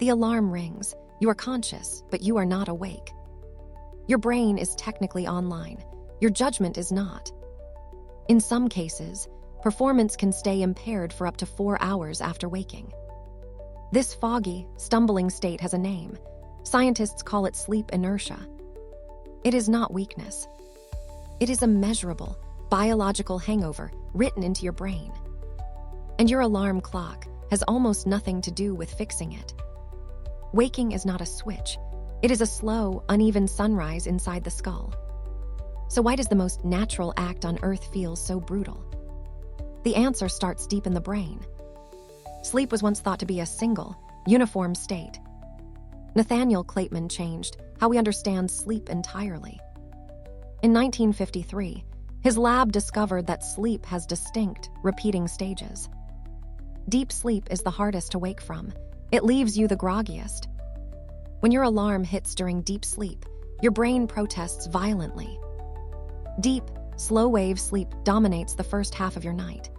The alarm rings. You are conscious, but you are not awake. Your brain is technically online. Your judgment is not. In some cases, performance can stay impaired for up to 4 hours after waking. This foggy, stumbling state has a name. Scientists call it sleep inertia. It is not weakness. It is a measurable, biological hangover written into your brain. And your alarm clock has almost nothing to do with fixing it. Waking is not a switch. It is a slow, uneven sunrise inside the skull. So why does the most natural act on Earth feel so brutal? The answer starts deep in the brain. Sleep was once thought to be a single, uniform state. Nathaniel Kleitman changed how we understand sleep entirely. In 1953, his lab discovered that sleep has distinct, repeating stages. Deep sleep is the hardest to wake from. It leaves you the groggiest. When your alarm hits during deep sleep, your brain protests violently. Deep, slow-wave sleep dominates the first half of your night.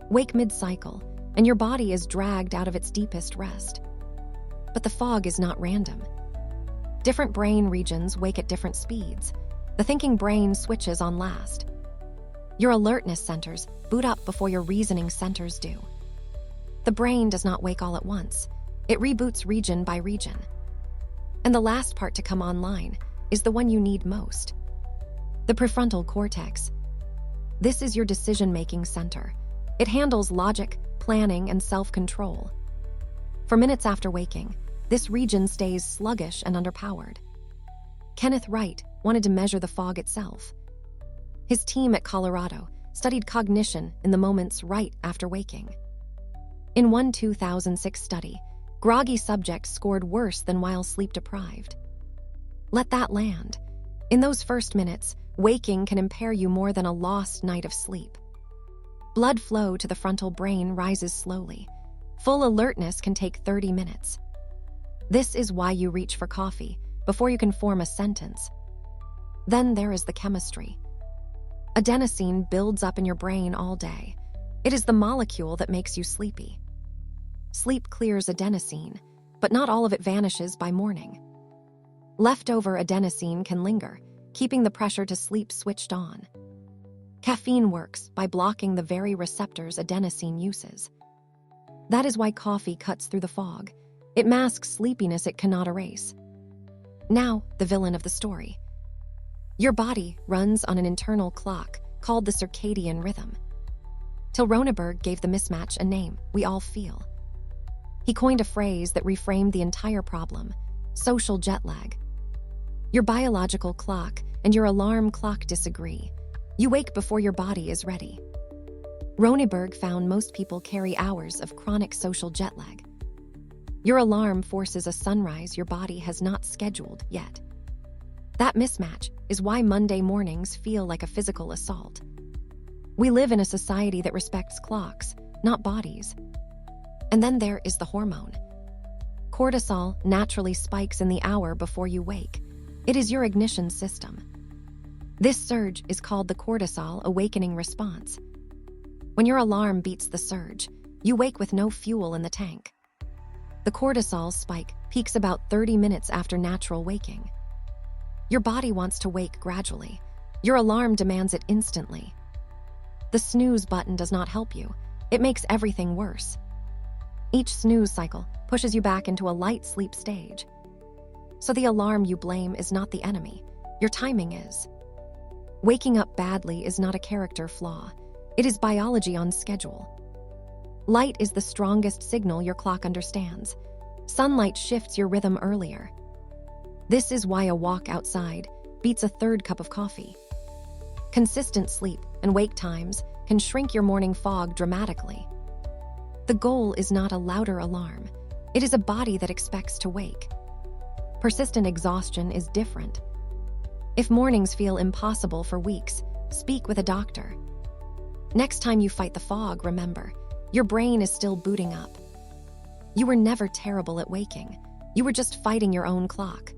Wake mid-cycle, and your body is dragged out of its deepest rest. But the fog is not random. Different brain regions wake at different speeds. The thinking brain switches on last. Your alertness centers boot up before your reasoning centers do. The brain does not wake all at once. It reboots region by region. And the last part to come online is the one you need most. The prefrontal cortex. This is your decision-making center. It handles logic, planning, and self-control. For minutes after waking, this region stays sluggish and underpowered. Kenneth Wright wanted to measure the fog itself. His team at Colorado studied cognition in the moments right after waking. In one 2006 study, groggy subjects scored worse than while sleep-deprived. Let that land. In those first minutes, waking can impair you more than a lost night of sleep. Blood flow to the frontal brain rises slowly. Full alertness can take 30 minutes. This is why you reach for coffee before you can form a sentence. Then there is the chemistry. Adenosine builds up in your brain all day. It is the molecule that makes you sleepy. Sleep clears adenosine, but not all of it vanishes by morning. Leftover adenosine can linger, keeping the pressure to sleep switched on. Caffeine works by blocking the very receptors adenosine uses. That is why coffee cuts through the fog. It masks sleepiness it cannot erase. Now, the villain of the story. Your body runs on an internal clock called the circadian rhythm. Till Roenneberg gave the mismatch a name we all feel. He coined a phrase that reframed the entire problem: social jet lag. Your biological clock and your alarm clock disagree. You wake before your body is ready. Roenneberg found most people carry hours of chronic social jet lag. Your alarm forces a sunrise your body has not scheduled yet. That mismatch is why Monday mornings feel like a physical assault. We live in a society that respects clocks, not bodies. And then there is the hormone. Cortisol naturally spikes in the hour before you wake. It is your ignition system. This surge is called the cortisol awakening response. When your alarm beats the surge, you wake with no fuel in the tank. The cortisol spike peaks about 30 minutes after natural waking. Your body wants to wake gradually. Your alarm demands it instantly. The snooze button does not help you. It makes everything worse. Each snooze cycle pushes you back into a light sleep stage. So the alarm you blame is not the enemy. Your timing is. Waking up badly is not a character flaw. It is biology on schedule. Light is the strongest signal your clock understands. Sunlight shifts your rhythm earlier. This is why a walk outside beats a third cup of coffee. Consistent sleep and wake times can shrink your morning fog dramatically. The goal is not a louder alarm. It is a body that expects to wake. Persistent exhaustion is different. If mornings feel impossible for weeks, speak with a doctor. Next time you fight the fog, remember, your brain is still booting up. You were never terrible at waking. You were just fighting your own clock.